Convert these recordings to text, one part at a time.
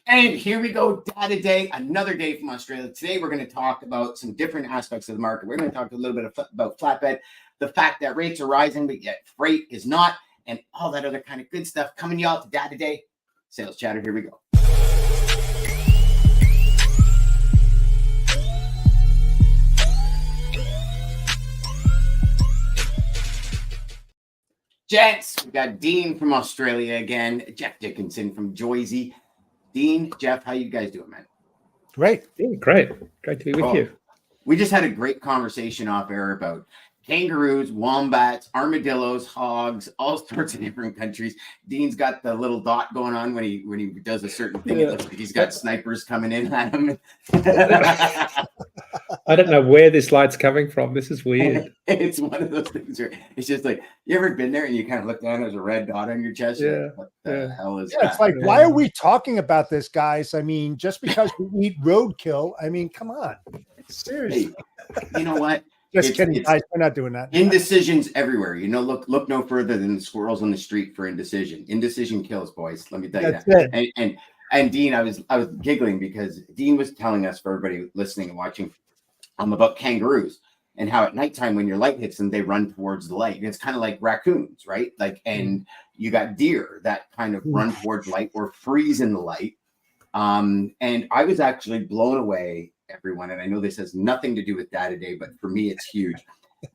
And here we go, data day, another day from Australia. Today, we're going to talk about some different aspects of the market. We're going to talk a little bit about flatbed, the fact that rates are rising, but yet freight is not, and all that other kind of good stuff coming y'all to data day. Sales chatter, here we go. Gents, we got Dean from Australia again, Jeff Dickinson from Joyzy. Dean, Jeff, how you guys doing, man? Great. Yeah, great to be with you. We just had a great conversation off air about kangaroos, wombats, armadillos, hogs, all sorts of different countries. Dean's got the little dot going on when he does a certain thing. It looks like he's got snipers coming in at him. I don't know where this light's coming from. This is weird. It's one of those things where it's just like, you ever been there and you kind of look down, there's a red dot on your chest? Yeah. Like, what the hell is that? It's like, why are we talking about this, guys? I mean, just because we eat roadkill, I mean, come on. Seriously. Hey, you know what? Just kidding, guys. We're not doing that. Indecisions everywhere. You know, look no further than the squirrels on the street for indecision. Indecision kills, boys. Let me tell you that. And Dean, I was giggling because Dean was telling us, for everybody listening and watching, about kangaroos and how at nighttime when your light hits them, they run towards the light. And it's kind of like raccoons, right? Like, and you got deer that kind of run towards light or freeze in the light. And I was actually blown away, everyone, and I know this has nothing to do with data day, but for me it's huge,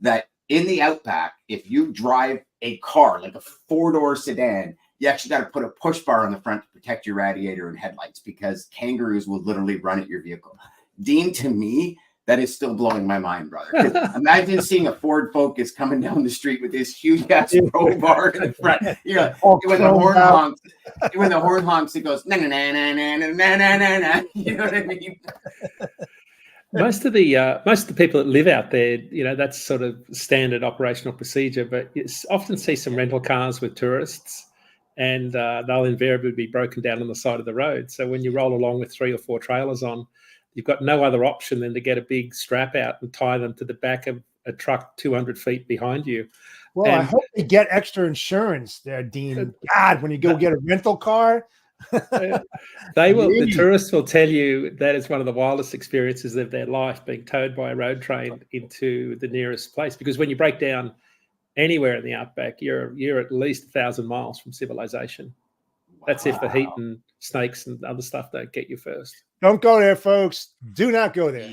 that in the outback, if you drive a car like a 4-door sedan, you actually got to put a push bar on the front to protect your radiator and headlights because kangaroos will literally run at your vehicle. Dean, to me, that is still blowing my mind, brother. Imagine seeing a Ford Focus coming down the street with this huge ass pro bar in the front. You know, when the horn honks, it goes na na na na na na na na na. You know what I mean? Most of the people that live out there, you know, that's sort of standard operational procedure. But you often see some rental cars with tourists, and they'll invariably be broken down on the side of the road. So when you roll along with 3 or 4 trailers on, you've got no other option than to get a big strap out and tie them to the back of a truck 200 feet behind you. Well, I hope they get extra insurance there, Dean. God, when you go get a rental car. They will. The tourists will tell you that is one of the wildest experiences of their life, being towed by a road train into the nearest place. Because when you break down anywhere in the outback, you're at least 1,000 miles from civilization. That's if the heat and snakes and other stuff don't get you first. Don't go there, folks. Do not go there.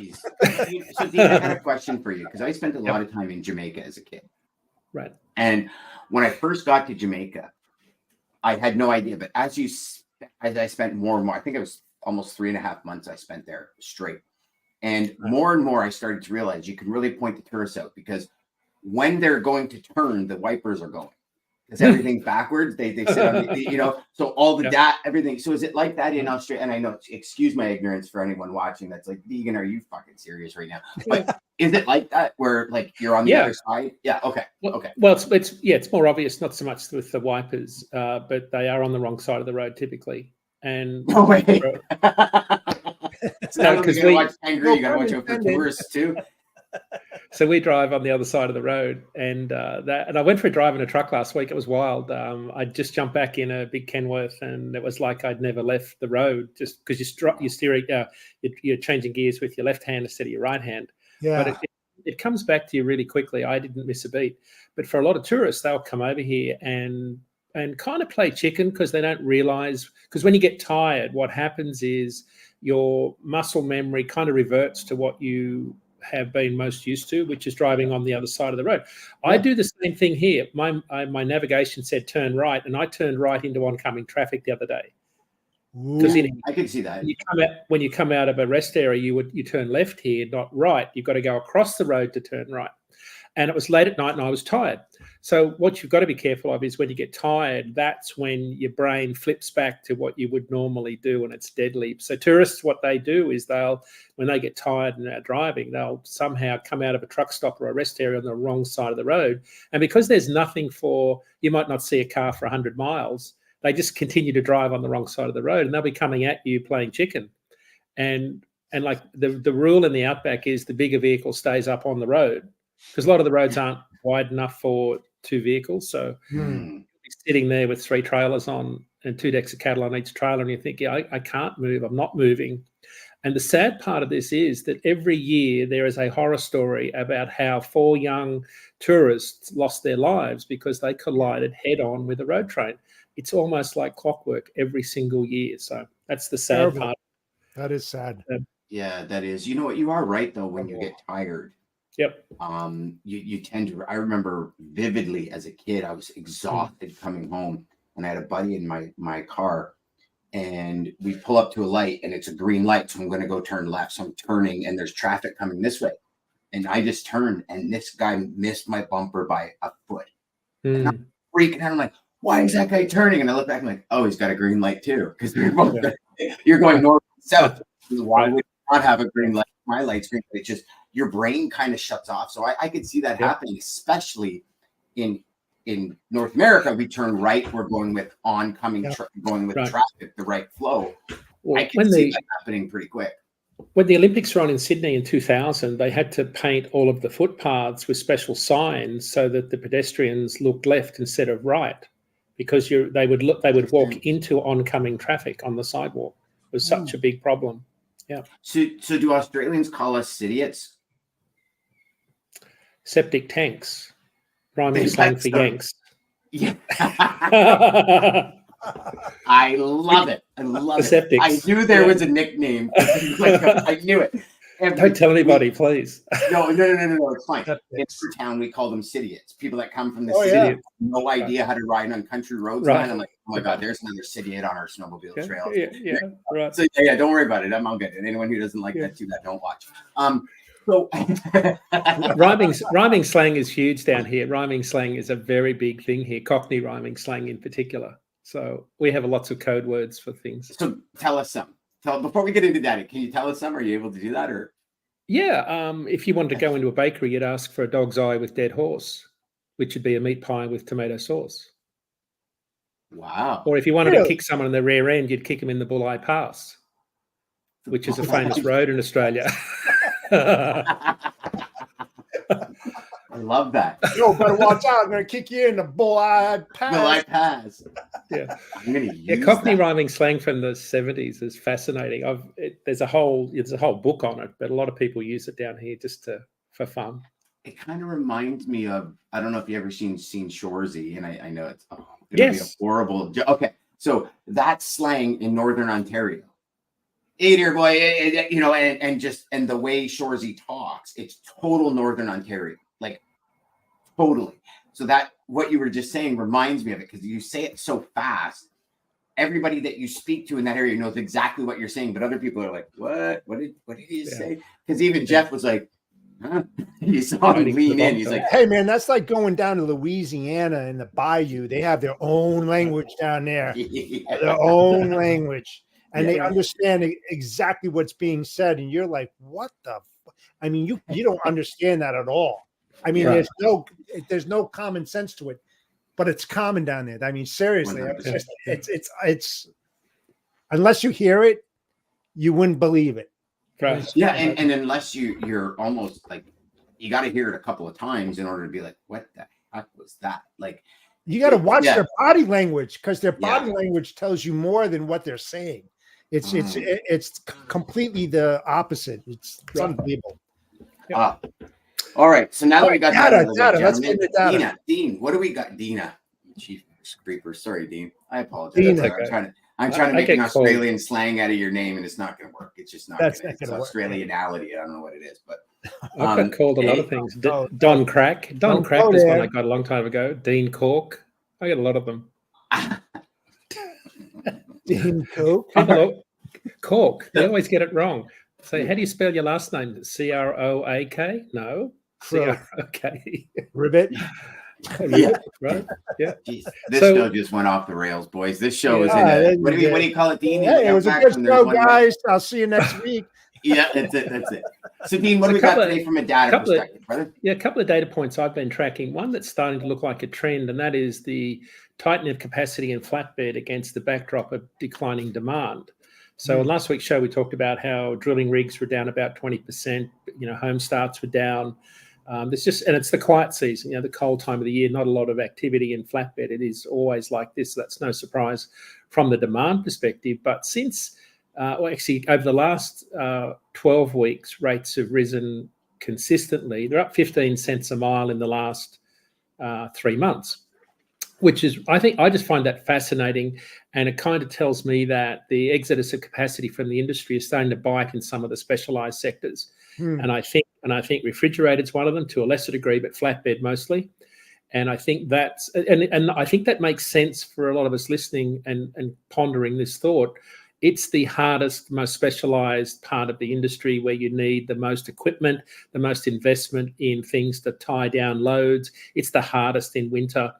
So, Dean, I had a question for you because I spent a lot of time in Jamaica as a kid. Right. And when I first got to Jamaica, I had no idea. But as I spent more and more, I think it was almost 3.5 months I spent there straight. And more I started to realize you can really point the tourists out because when they're going to turn, the wipers are going. Because everything's backwards. They sit on the, you know, so all the everything. So is it like that in Australia? And I know, excuse my ignorance for anyone watching that's like, Deigan, are you fucking serious right now? But is it like that where like you're on the other side? Yeah. Okay. Okay. Well, it's more obvious, not so much with the wipers, but they are on the wrong side of the road typically. And no way. Because you watch kangaroo, you got to watch out for tourists too. So we drive on the other side of the road, and I went for a drive in a truck last week. It was wild. I just jumped back in a big Kenworth, and it was like I'd never left the road, just because you're changing gears with your left hand instead of your right hand. Yeah. But it comes back to you really quickly. I didn't miss a beat. But for a lot of tourists, they'll come over here and kind of play chicken because they don't realize. Because when you get tired, what happens is your muscle memory kind of reverts to what you have been most used to, which is driving on the other side of the road. Yeah. I do the same thing here. My navigation said turn right, and I turned right into oncoming traffic the other day. Because I can see that. When you come out of a rest area, you turn left here, not right. You've got to go across the road to turn right. And it was late at night and I was tired. So what you've got to be careful of is when you get tired, that's when your brain flips back to what you would normally do, and it's deadly. So tourists, what they do is when they get tired and they're driving, they'll somehow come out of a truck stop or a rest area on the wrong side of the road. And because there's nothing you might not see a car for 100 miles, they just continue to drive on the wrong side of the road, and they'll be coming at you playing chicken. And like the rule in the outback is the bigger vehicle stays up on the road, because a lot of the roads aren't wide enough for 2 vehicles. So you'll be sitting there with 3 trailers on and 2 decks of cattle on each trailer, and you think, yeah, I can't move. I'm not moving. And the sad part of this is that every year there is a horror story about how 4 young tourists lost their lives because they collided head on with a road train. It's almost like clockwork every single year. So that's the sad part. That is sad. Yeah, that is. You know what? You are right though. When you get tired, yep. You tend to. I remember vividly as a kid, I was exhausted coming home, and I had a buddy in my car. And we pull up to a light and it's a green light. So I'm going to go turn left. So I'm turning and there's traffic coming this way. And I just turned and this guy missed my bumper by a foot. And I'm freaking out. I'm like, why is that guy turning? And I look back and I'm like, oh, he's got a green light too. Because you're going north and south. Why would you not have a green light? My light's green. It's just your brain kind of shuts off. So I could see that happening, especially in North America. We turn right. We're going with oncoming, going with traffic, the right flow. Well, I can see that happening pretty quick. When the Olympics were on in Sydney in 2000, they had to paint all of the footpaths with special signs so that the pedestrians looked left instead of right, because they would walk into oncoming traffic on the sidewalk. It was such a big problem. Yeah. So do Australians call us idiots? Septic tanks. Rhyming slang for Yanks. Yeah. I love it. I love it. Septics. I knew there was a nickname. I knew it. Don't tell anybody, please. No. It's fine. In town, we call them idiots. People that come from the city have no idea how to ride on country roads. Right. And I'm like, oh my God, there's another idiot on our snowmobile trail. Yeah, right. So don't worry about it. I'm all good. And anyone who doesn't like that too, that don't watch. So rhyming slang is huge down here. Rhyming slang is a very big thing here. Cockney rhyming slang in particular. So we have lots of code words for things. So tell us some. Before we get into that, can you tell us some? Are you able to do that? Or if you wanted to go into a bakery, you'd ask for a dog's eye with dead horse, which would be a meat pie with tomato sauce. Wow. Or if you wanted to kick someone in the rear end, you'd kick them in the Bull Eye Pass, which is a famous road in Australia. I love that. Yo, better watch out. I'm going to kick you in the Bull Eye Pass. Bull Eye Pass. Yeah. I'm going to use Cockney rhyming slang from the 70s is fascinating. There's a whole book on it, but a lot of people use it down here just for fun. It kind of reminds me of, I don't know if you ever seen Shoresy, and I know it's be a horrible. Okay, so that's slang in Northern Ontario. Hey dear boy, and the way Shoresy talks, it's total Northern Ontario, like totally. So that what you were just saying reminds me of it, because you say it so fast. Everybody that you speak to in that area knows exactly what you're saying, but other people are like, "What? What did he say?" Because even Jeff was like, "Huh?" You saw him lean in. He's like, "Hey man, that's like going down to Louisiana in the bayou. They have their own language down there, their own language." And they understand exactly what's being said, and you're like, "What the?" I mean, you don't understand that at all. I mean, there's no common sense to it, but it's common down there. I mean, seriously, it's unless you hear it, you wouldn't believe it. Right? Yeah, and unless you're almost like you got to hear it a couple of times in order to be like, "What the heck was that?" Like you got to watch their body language, because their body language tells you more than what they're saying. It's completely the opposite. It's unbelievable. All right. So now that we got data, let's get the data. Dean, what do we got? Dina, Chief Creeper. Sorry, Dean. I apologize. I'm trying to make an Australian slang out of your name, and it's not going to work. It's just not. It's Australianality. I don't know what it is, but I've been called a lot of things. Don Crack. Don Crack is one I got a long time ago. Dean Cork. I get a lot of them. Dean Cork. Cork. They always get it wrong. So how do you spell your last name? Croak? No. C-R-O-K. Ribbit. Right. Yeah. Jeez, this show just went off the rails, boys. This show is what do you call it, Dean? Hey, it was a good show, guys. I'll see you next week. Yeah, that's it. So, Dean, what do we got today from a data perspective, brother? Yeah, a couple of data points I've been tracking. One that's starting to look like a trend, and that is the tightening of capacity in flatbed against the backdrop of declining demand. So in last week's show, we talked about how drilling rigs were down about 20%. Home starts were down. There's just, and it's the quiet season, the cold time of the year, not a lot of activity in flatbed. It is always like this. That's no surprise from the demand perspective. But since, actually over the last 12 weeks, rates have risen consistently. They're up 15 cents a mile in the last 3 months, which is, I just find that fascinating. And it kind of tells me that the exodus of capacity from the industry is starting to bite in some of the specialized sectors. And I think refrigerated one of them to a lesser degree, but flatbed mostly. And I think that's, and I think that makes sense for a lot of us listening and pondering this thought. It's the hardest, most specialized part of the industry where you need the most equipment, the most investment in things to tie down loads. It's the hardest in winter.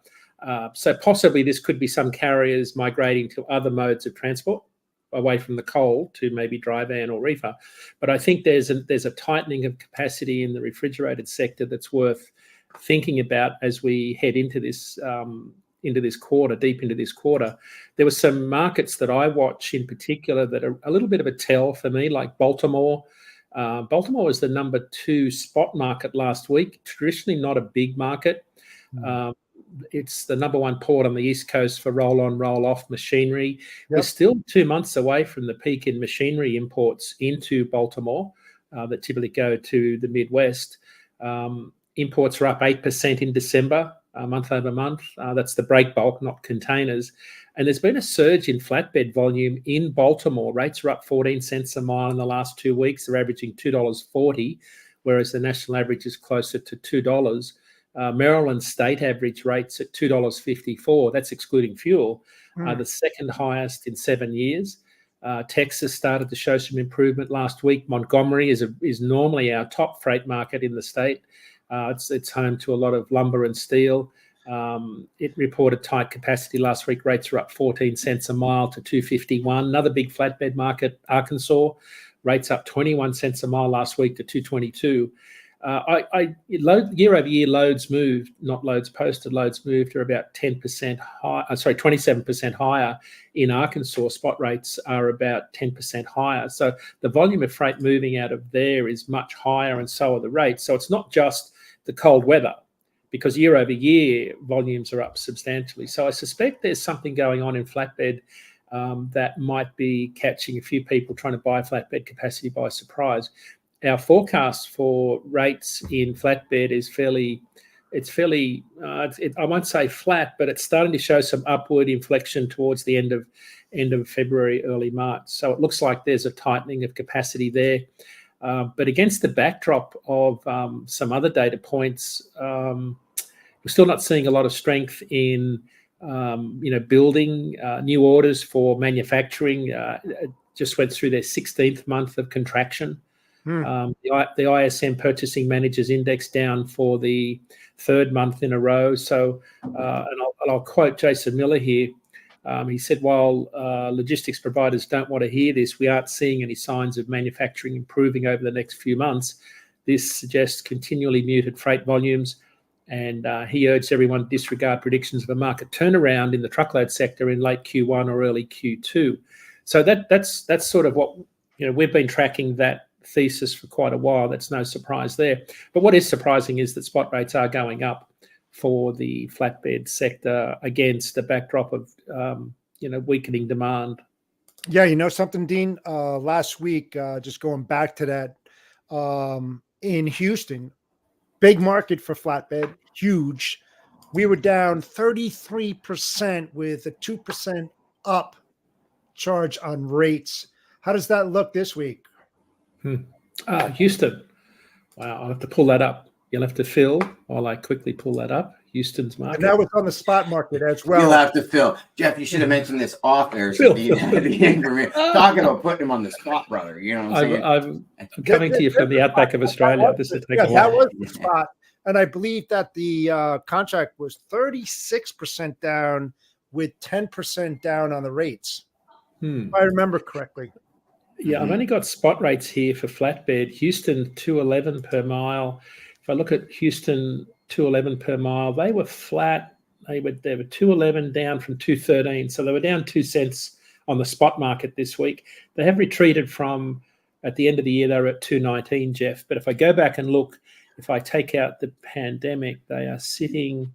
So possibly this could be some carriers migrating to other modes of transport away from the coal to maybe dry van or reefer. But I think there's a tightening of capacity in the refrigerated sector that's worth thinking about as we head into this quarter, deep into this quarter. There were some markets that I watch in particular that are a little bit of a tell for me, like Baltimore. Baltimore was the number 2 spot market last week, traditionally not a big market. It's the number 1 port on the East Coast for roll-on, roll-off machinery. Yep. We're still 2 months away from the peak in machinery imports into Baltimore that typically go to the Midwest. Imports are up 8% in December, month over month. That's the break bulk, not containers. And there's been a surge in flatbed volume in Baltimore. Rates are up 14 cents a mile in the last 2 weeks. They're averaging $2.40, whereas the national average is closer to $2. Maryland state average rates at $2.54. That's excluding fuel. The second highest in 7 years. Texas started to show some improvement last week. Montgomery is normally our top freight market in the state. It's home to a lot of lumber and steel. It reported tight capacity last week. Rates are up 14 cents a mile to $2.51. Another big flatbed market, Arkansas, rates up 21 cents a mile last week to $2.22. Year over year, loads moved, not loads posted, loads moved are about 10% high. 27% higher in Arkansas. Spot rates are about 10% higher. So the volume of freight moving out of there is much higher, and so are the rates. So it's not just the cold weather, because year over year volumes are up substantially. So I suspect there's something going on in flatbed that might be catching a few people trying to buy flatbed capacity by surprise. Our forecast for rates in flatbed is I won't say flat, but it's starting to show some upward inflection towards the end of February, early March. So it looks like there's a tightening of capacity there. But against the backdrop of some other data points, we're still not seeing a lot of strength in building new orders for manufacturing. Just went through their 16th month of contraction. The ISM Purchasing Managers Index down for the 3rd month in a row. So, and I'll quote Jason Miller here. He said, while logistics providers don't want to hear this, we aren't seeing any signs of manufacturing improving over the next few months. This suggests continually muted freight volumes. And he urged everyone to disregard predictions of a market turnaround in the truckload sector in late Q1 or early Q2. So that's sort of what, we've been tracking that thesis for quite a while. That's no surprise there. But what is surprising is that spot rates are going up for the flatbed sector against the backdrop of weakening demand. Yeah, something, Dean, last week, just going back to that, in Houston, big market for flatbed, huge. We were down 33% with a 2% up charge on rates. How does that look this week? Houston. Wow, I'll have to pull that up. You'll have to fill while I quickly pull that up. Houston's market. And that was on the spot market as well. You'll have to fill. Jeff, you should have mentioned this off air. So talking about putting him on the spot, brother. You know what I'm saying? I'm coming to you from the outback of Australia. That was the spot. And I believe that the contract was 36% down with 10% down on the rates. If I remember correctly. Yeah, I've only got spot rates here for flatbed. Houston, $2.11 per mile. If I look at Houston, $2.11 per mile, they were flat. They were $2.11 down from $2.13. So they were down 2 cents on the spot market this week. They have retreated from, at the end of the year, they were at $2.19, Jeff. But if I go back and look if I take out the pandemic, they are sitting.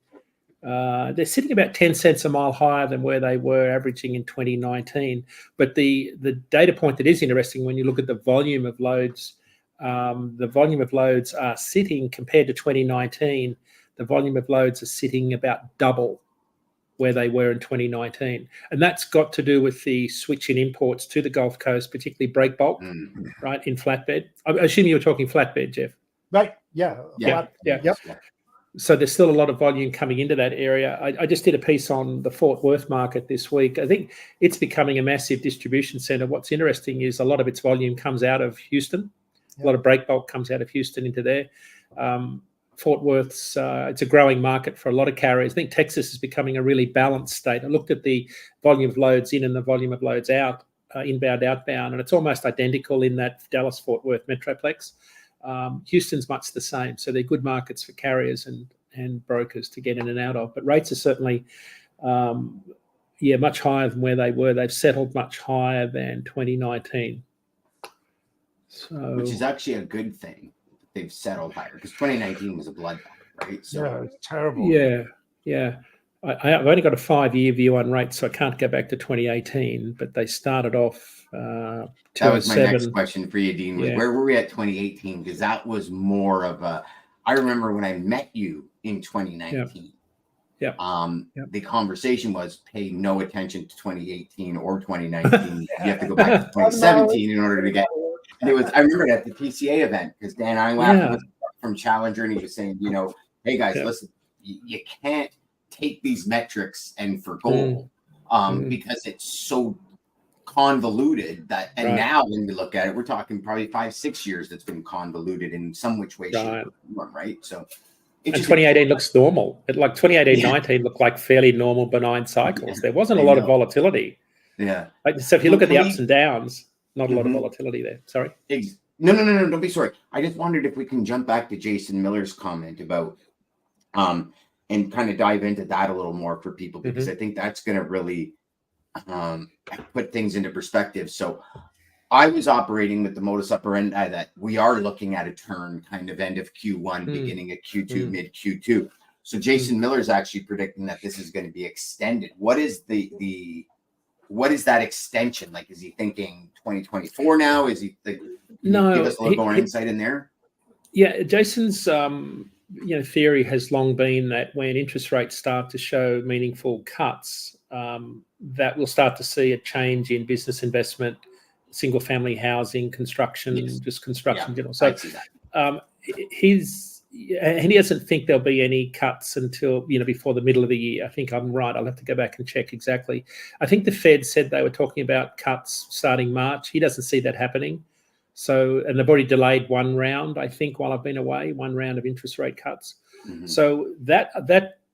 They're sitting about 10 cents a mile higher than where they were averaging in 2019. But the data point that is interesting when you look at the volume of loads, are sitting compared to 2019. The volume of loads are sitting about double where they were in 2019. And that's got to do with the switch in imports to the Gulf Coast, particularly break bulk, right, in flatbed. I assume you were talking flatbed, Jeff. Right. Yeah. Yep. So there's still a lot of volume coming into that area. I just did a piece on the Fort Worth market this week. I think it's becoming a massive distribution center. What's interesting is a lot of its volume comes out of Houston. A lot of break bulk comes out of Houston into there. Fort Worth's, it's a growing market for a lot of carriers. I think Texas is becoming a really balanced state. I looked at the volume of loads in and the volume of loads out, inbound, outbound, and it's almost identical in that Dallas-Fort Worth metroplex. Houston's much the same. So they're good markets for carriers and brokers to get in and out of. But rates are certainly, much higher than where they were. They've settled much higher than 2019. So, which is actually a good thing. They've settled higher because 2019 was a bloodbath, right? So yeah, it's terrible. Yeah. I've only got a 5-year view on rates, so I can't go back to 2018. But they started off. That was my next question for you, Dean. Was where were we at 2018? Because that was more of a. I remember when I met you in 2019. The conversation was pay no attention to 2018 or 2019. You have to go back to 2017 in order to get. And it was. I remember at the PCA event because Dan Einlaff was from Challenger, and he was saying, hey guys, listen, you can't take these metrics and for gold because it's so convoluted that. And now when we look at it, we're talking probably 5-6 years that's been convoluted in some which way, shape, or form, right? So. And 2018 looks normal. Like 2018-19 looked like fairly normal, benign cycles. There wasn't a lot of volatility. Yeah. So if you look at the ups and downs, not a lot of volatility there. Sorry. No. Don't be sorry. I just wondered if we can jump back to Jason Miller's comment about, and kind of dive into that a little more for people, because I think that's going to really put things into perspective. So I was operating with the modus operandi that we are looking at a turn kind of end of Q1, beginning of Q2, mid Q2. So Jason Miller's actually predicting that this is going to be extended. What is what is that extension? Like, is he thinking 2024 now? Is he give us a little more insight in there? Yeah, Jason's theory has long been that when interest rates start to show meaningful cuts, that we'll start to see a change in business investment, single family housing, construction, just construction in general. So he doesn't think there'll be any cuts until before the middle of the year. I think I'm right. I'll have to go back and check exactly. I think the Fed said they were talking about cuts starting March. He doesn't see that happening. So, and they've already delayed one round, I think, while I've been away, one round of interest rate cuts. So that'll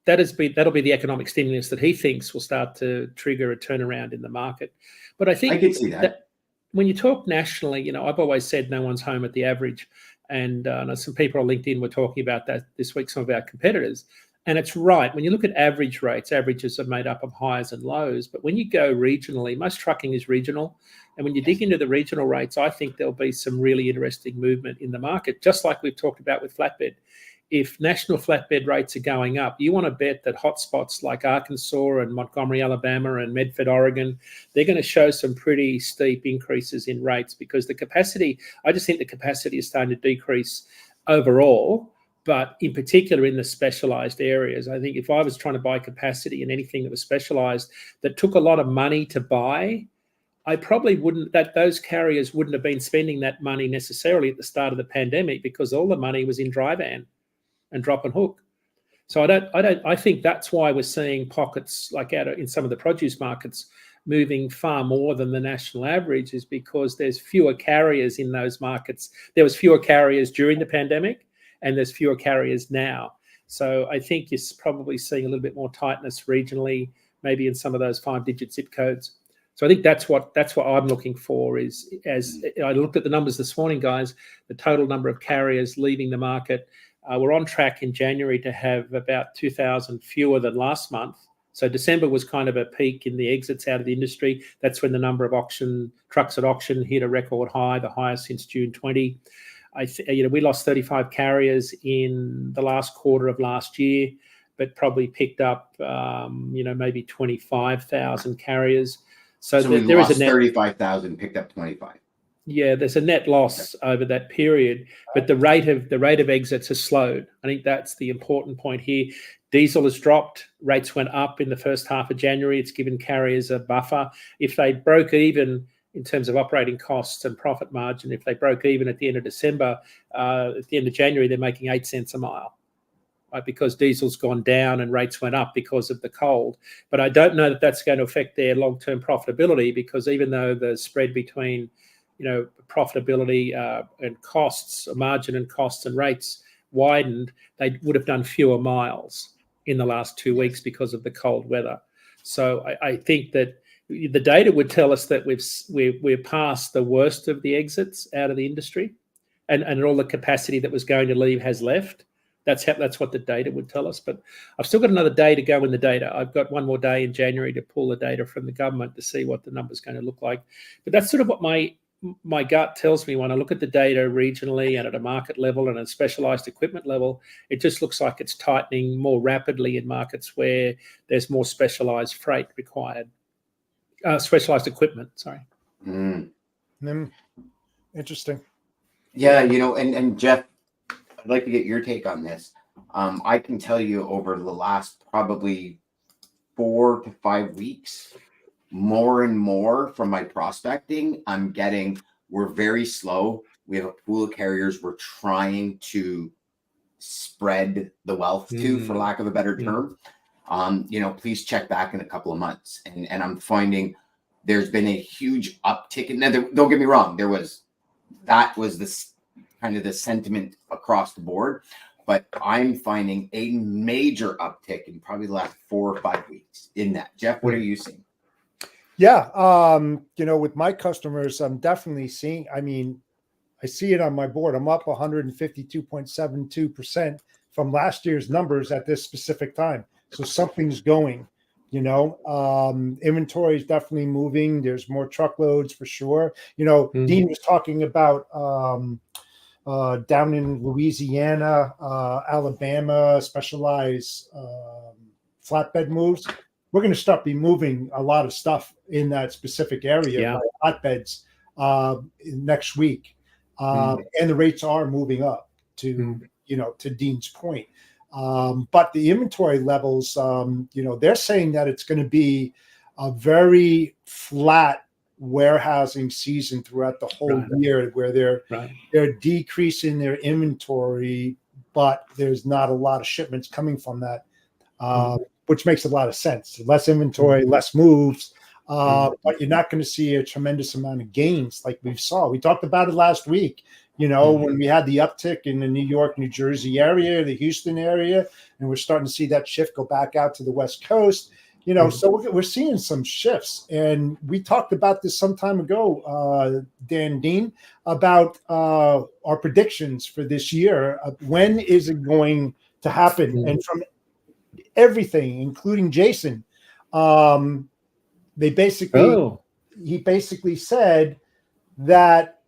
be the economic stimulus that he thinks will start to trigger a turnaround in the market. But I think I can see that when you talk nationally, I've always said no one's home at the average. And some people on LinkedIn were talking about that this week, some of our competitors. And it's right. When you look at average rates, averages are made up of highs and lows. But when you go regionally, most trucking is regional. And when you dig into the regional rates, I think there'll be some really interesting movement in the market, just like we've talked about with flatbed. If national flatbed rates are going up, you want to bet that hotspots like Arkansas and Montgomery, Alabama and Medford, Oregon, they're going to show some pretty steep increases in rates because I just think the capacity is starting to decrease overall, but in particular in the specialized areas. I think if I was trying to buy capacity in anything that was specialized that took a lot of money to buy, I probably those carriers wouldn't have been spending that money necessarily at the start of the pandemic because all the money was in dry van and drop and hook. So I think that's why we're seeing pockets like out in some of the produce markets moving far more than the national average, is because there's fewer carriers in those markets. There was fewer carriers during the pandemic and there's fewer carriers now. So I think you're probably seeing a little bit more tightness regionally, maybe in some of those 5-digit zip codes. So I think that's what I'm looking for is, as I looked at the numbers this morning, guys, the total number of carriers leaving the market. We're on track in January to have about 2,000 fewer than last month. So December was kind of a peak in the exits out of the industry. That's when the number of trucks at auction hit a record high, the highest since June 20. we lost 35 carriers in the last quarter of last year, but probably picked up, maybe 25,000 carriers. So there is a net 35,000, picked up 25. Yeah, there's a net loss over that period, but the rate of exits has slowed. I think that's the important point here. Diesel has dropped, rates went up in the first half of January. It's given carriers a buffer. If they broke even in terms of operating costs and profit margin, if they broke even at the end of December, at the end of January, they're making 8 cents a mile, right? Because diesel's gone down and rates went up because of the cold. But I don't know that that's going to affect their long-term profitability, because even though the spread between profitability and costs, margin and costs and rates widened, they would have done fewer miles in the last 2 weeks because of the cold weather. So I think that the data would tell us that we're past the worst of the exits out of the industry, and all the capacity that was going to leave has left. That's what the data would tell us. But I've still got another day to go in the data. I've got one more day in January to pull the data from the government to see what the number's going to look like. But that's sort of what my gut tells me when I look at the data regionally and at a market level and a specialized equipment level. It just looks like it's tightening more rapidly in markets where there's more specialized freight required, specialized equipment. Sorry. Interesting. Yeah, and Jeff, I'd like to get your take on this. I can tell you over the last probably 4 to 5 weeks, more and more from my prospecting, I'm getting, we're very slow. We have a pool of carriers we're trying to spread the wealth to, for lack of a better term. Please check back in a couple of months. And I'm finding there's been a huge uptick. Now, don't get me wrong, that was the kind of the sentiment across the board, but I'm finding a major uptick in probably the last 4 or 5 weeks in that. Jeff, what are you seeing? Yeah. With my customers, I'm definitely seeing, I see it on my board. I'm up 152.72% from last year's numbers at this specific time. So something's going, inventory is definitely moving. There's more truckloads for sure. Dean was talking about, down in Louisiana, Alabama, specialized flatbed moves. We're going to start moving a lot of stuff in that specific area, hotbeds, next week. And the rates are moving up to Dean's point. But the inventory levels, they're saying that it's going to be a very flat warehousing season throughout the whole year, where they're decreasing their inventory, but there's not a lot of shipments coming from that. Which makes a lot of sense. Less inventory, less moves, but you're not going to see a tremendous amount of gains like we saw. We talked about it last week, when we had the uptick in the New York, New Jersey area, the Houston area, and we're starting to see that shift go back out to the West Coast. So we're seeing some shifts. And we talked about this some time ago, Dan, Dean, about our predictions for this year. When is it going to happen? And from everything, including Jason, he basically said that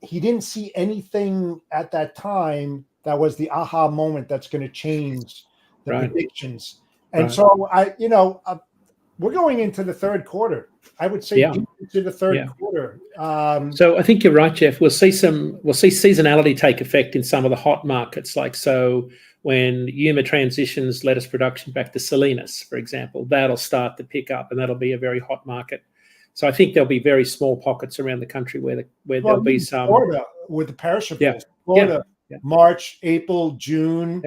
he didn't see anything at that time that was the aha moment that's going to change the predictions. And so we're going into the third quarter. I would say into the third quarter. So I think you're right, Jeff. We'll see seasonality take effect in some of the hot markets. When Yuma transitions lettuce production back to Salinas, for example, that'll start to pick up, and that'll be a very hot market. So I think there'll be very small pockets around the country where there'll be some. Florida with the perishables. Florida, March, April, June,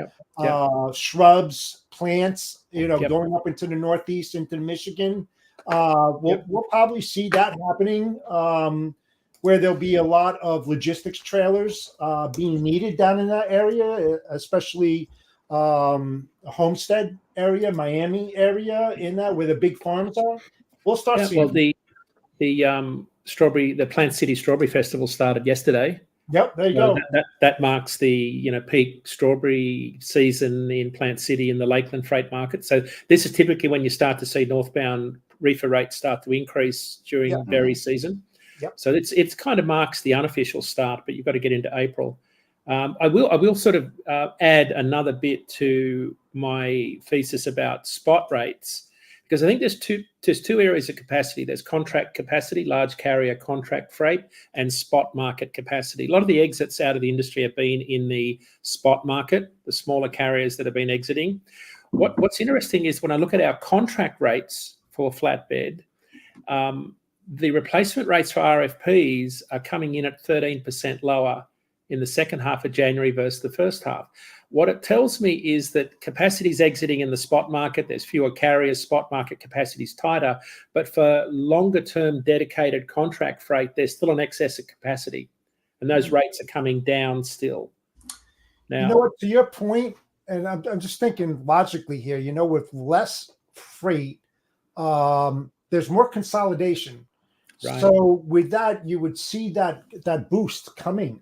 shrubs, plants, going up into the Northeast, into Michigan. We'll probably see that happening, where there'll be a lot of logistics trailers being needed down in that area, especially Homestead area, Miami area, in that where the big farms are. We'll start seeing. Well, the Plant City Strawberry Festival started yesterday. Yep, there you go. That marks the peak strawberry season in Plant City in the Lakeland freight market. So this is typically when you start to see northbound reefer rates start to increase during berry season. Yep. So it's kind of marks the unofficial start, but you've got to get into April. I will sort of add another bit to my thesis about spot rates, because I think there's two areas of capacity. There's contract capacity, large carrier contract freight, and spot market capacity. A lot of the exits out of the industry have been in the spot market, the smaller carriers that have been exiting. What's interesting is when I look at our contract rates for flatbed, the replacement rates for RFPs are coming in at 13% lower in the second half of January versus the first half. What it tells me is that capacity is exiting in the spot market. There's fewer carriers, spot market capacity is tighter, but for longer term dedicated contract freight, there's still an excess of capacity, and those rates are coming down still. Now, you know what, to your point, and I'm just thinking logically here, you know, with less freight, there's more consolidation. Right. So with that, you would see that boost coming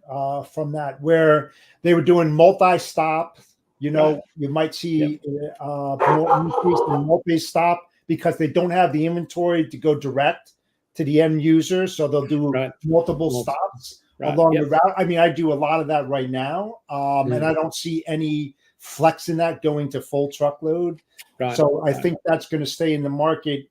from that, where they were doing multi-stop. You know, you might see more increase in multi-stop because they don't have the inventory to go direct to the end user, so they'll do multiple stops along the route. I mean, I do a lot of that right now, and I don't see any flex in that going to full truckload. Right. So I think that's going to stay in the market.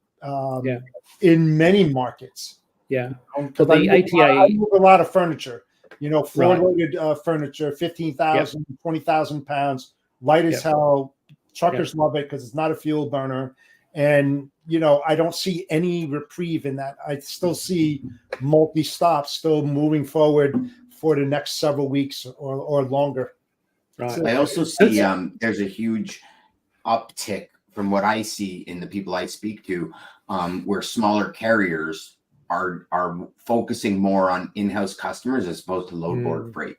In many markets. Yeah. Because I move a lot of furniture, you know, floor-loaded furniture, 15,000, 20,000 pounds, light as hell. Truckers love it because it's not a fuel burner. And, you know, I don't see any reprieve in that. I still see multi-stops still moving forward for the next several weeks or longer. Right. So I also see there's a huge uptick from what I see in the people I speak to, where smaller carriers are focusing more on in-house customers as opposed to load board freight.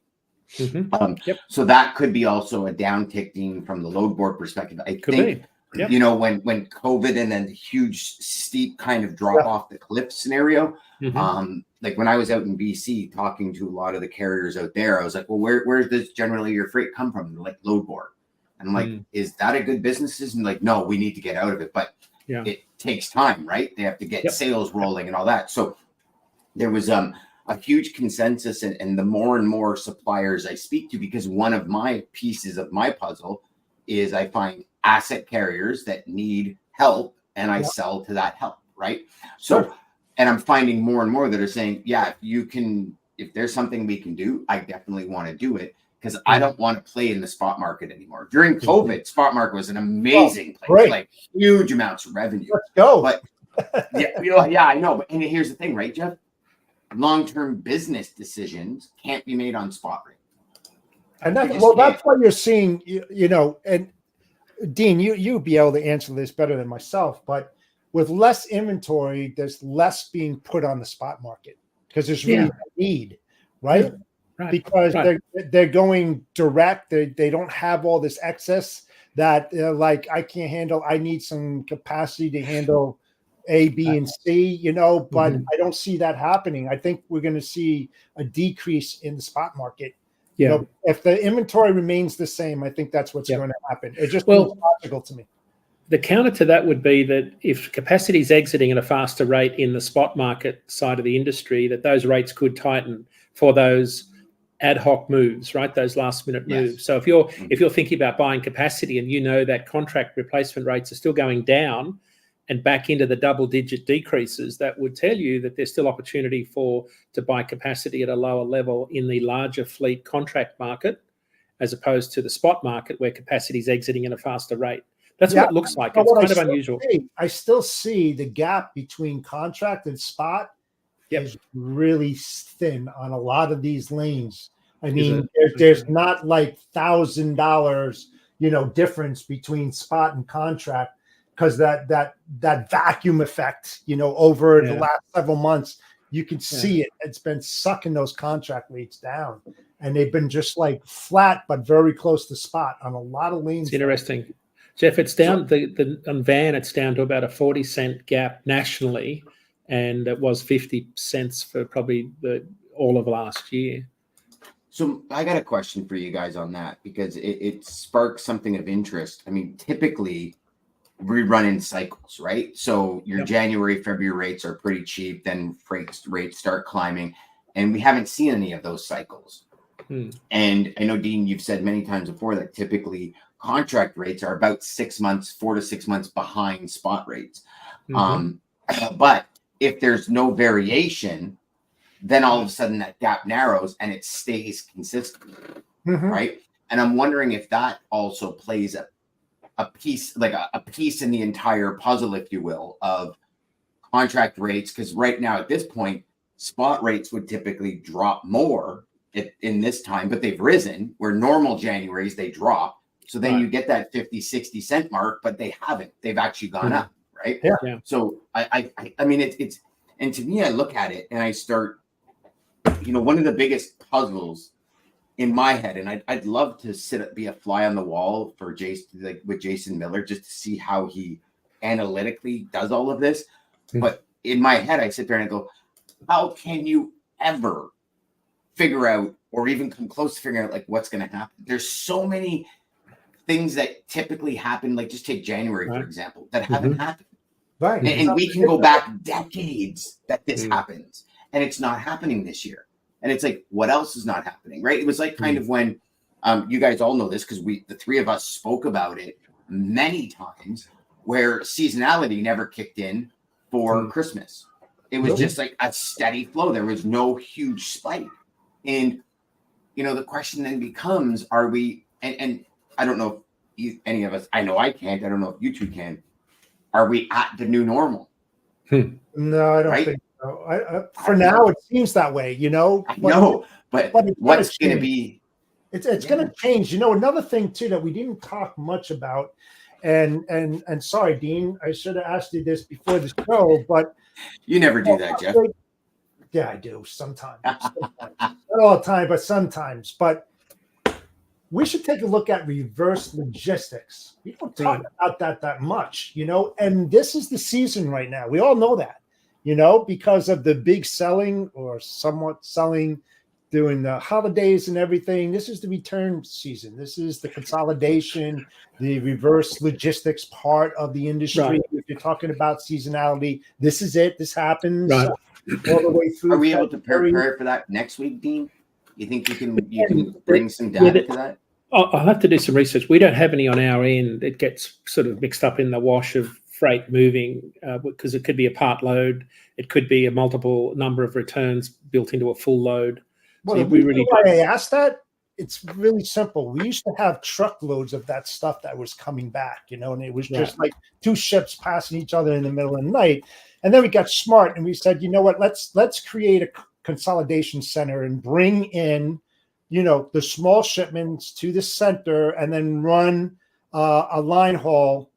So that could be also a downticking from the load board perspective. I think, you know, when COVID and then the huge steep kind of drop off the cliff scenario, like when I was out in BC talking to a lot of the carriers out there, I was like, well, where does generally your freight come from? Like load board. And I'm like, is that a good business? And like, no, we need to get out of it. But it takes time, right? They have to get sales rolling and all that. So there was a huge consensus, and the more and more suppliers I speak to, because one of my pieces of my puzzle is I find asset carriers that need help, and I sell to that help, right? So, and I'm finding more and more that are saying, if there's something we can do, I definitely want to do it. Because I don't want to play in the spot market anymore. During COVID, spot market was an amazing place, like huge amounts of revenue. Let's go. But I know. And here's the thing, right, Jeff? Long-term business decisions can't be made on spot rate. And that's what you're seeing, you know, and Dean, you'd be able to answer this better than myself, but with less inventory, there's less being put on the spot market because there's really a need, right? Because they're going direct. They don't have all this excess that like I can't handle. I need some capacity to handle A, B, and C, you know, but I don't see that happening. I think we're going to see a decrease in the spot market. You know, if the inventory remains the same, I think that's what's going to happen. It just seems logical to me. The counter to that would be that if capacity is exiting at a faster rate in the spot market side of the industry, that those rates could tighten for those ad hoc moves, right? Those last minute moves. So if you're thinking about buying capacity and you know that contract replacement rates are still going down and back into the double digit decreases, that would tell you that there's still opportunity to buy capacity at a lower level in the larger fleet contract market, as opposed to the spot market where capacity is exiting at a faster rate. That's what it looks like. It's kind of unusual. I still see the gap between contract and spot is really thin on a lot of these lanes. I mean, there's not like $1,000, you know, difference between spot and contract, because that vacuum effect, you know, over the last several months, you can see it. It's been sucking those contract rates down, and they've been just like flat, but very close to spot on a lot of lanes. It's interesting, Jeff. It's down on van. It's down to about a 40-cent gap nationally, and it was 50 cents for probably all of last year. So I got a question for you guys on that, because it sparks something of interest. I mean, typically we run in cycles, right? So your Yep. January, February rates are pretty cheap. Then freight rates start climbing, and we haven't seen any of those cycles. And I know, Dean, you've said many times before that typically contract rates are about 6 months, 4 to 6 months behind spot rates. But if there's no variation, then all of a sudden that gap narrows and it stays consistent, right? And I'm wondering if that also plays a piece, like a piece in the entire puzzle, if you will, of contract rates. Because right now at this point, spot rates would typically drop more in this time, but they've risen, where normal Januaries they drop. So then you get that 50, 60 cent mark, but they haven't. They've actually gone up, right? Yeah. So I mean, it's, and to me, I look at it and I start, one of the biggest puzzles in my head, and I'd love to be a fly on the wall for Jason, like with Jason Miller, just to see how he analytically does all of this. But in my head, I sit there and I go, how can you ever figure out or even come close to figuring out like what's going to happen? There's so many things that typically happen, like just take January, for example, that haven't happened. Right. And we can go back decades that this happens, and it's not happening this year. And it's like, what else is not happening, right? It was like kind of when you guys all know this, because the three of us spoke about it many times, where seasonality never kicked in for Christmas. It was just like a steady flow. There was no huge spike. And, the question then becomes, are we, and I don't know if any of us, I know I can't, I don't know if you two can, are we at the new normal? No, I don't think so. For now, it seems that way, I know, but what's going to be? It's going to change. Another thing too that we didn't talk much about, and sorry, Dean, I should have asked you this before the show, but you never do that, Jeff. Yeah, I do sometimes. Not all the time, but sometimes. But we should take a look at reverse logistics. We don't talk about that much, and this is the season right now. We all know that, because of the big selling or somewhat selling during the holidays and everything. This is the return season. This is the consolidation, the reverse logistics part of the industry. Right. If you're talking about seasonality, this is it. This happens all the way through. Are we able to prepare for that next week, Dean? You think you can bring some data to that? I'll have to do some research. We don't have any on our end. It gets sort of mixed up in the wash of freight moving because it could be a part load. It could be a multiple number of returns built into a full load. Well, so why I asked that, it's really simple. We used to have truckloads of that stuff that was coming back, and it was just like two ships passing each other in the middle of the night. And then we got smart and we said, you know what, let's create a consolidation center and bring in the small shipments to the center and then run a line haul,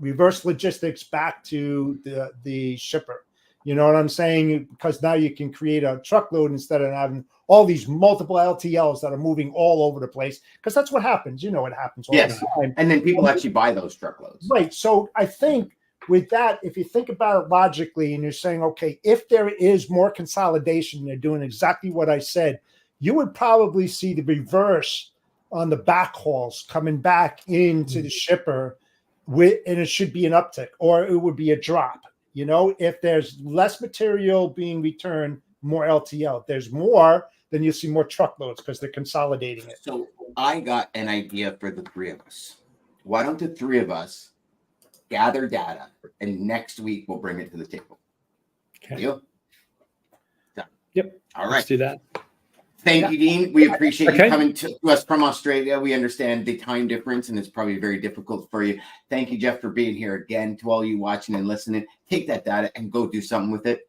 reverse logistics back to the shipper. You know what I'm saying? Because now you can create a truckload instead of having all these multiple LTLs that are moving all over the place. Because that's what happens. It happens all the time. And then people actually buy those truckloads. Right. So I think with that, if you think about it logically and you're saying, okay, if there is more consolidation, they're doing exactly what I said, you would probably see the reverse on the backhauls coming back into the shipper and it should be an uptick or it would be a drop. If there's less material being returned, more LTL. If there's more, then you'll see more truckloads because they're consolidating it. So I got an idea for the three of us. Why don't the three of us gather data and next week we'll bring it to the table? Okay. Deal? Done. Yep. All right. Let's do that. Thank you, Dean. We appreciate you coming to us from Australia. We understand the time difference, and it's probably very difficult for you. Thank you, Jeff, for being here again. To all you watching and listening, take that data and go do something with it.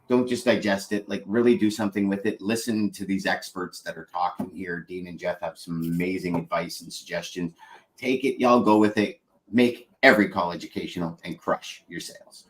Don't just digest it. Really do something with it. Listen to these experts that are talking here. Dean and Jeff have some amazing advice and suggestions. Take it. Y'all go with it. Make every call educational and crush your sales.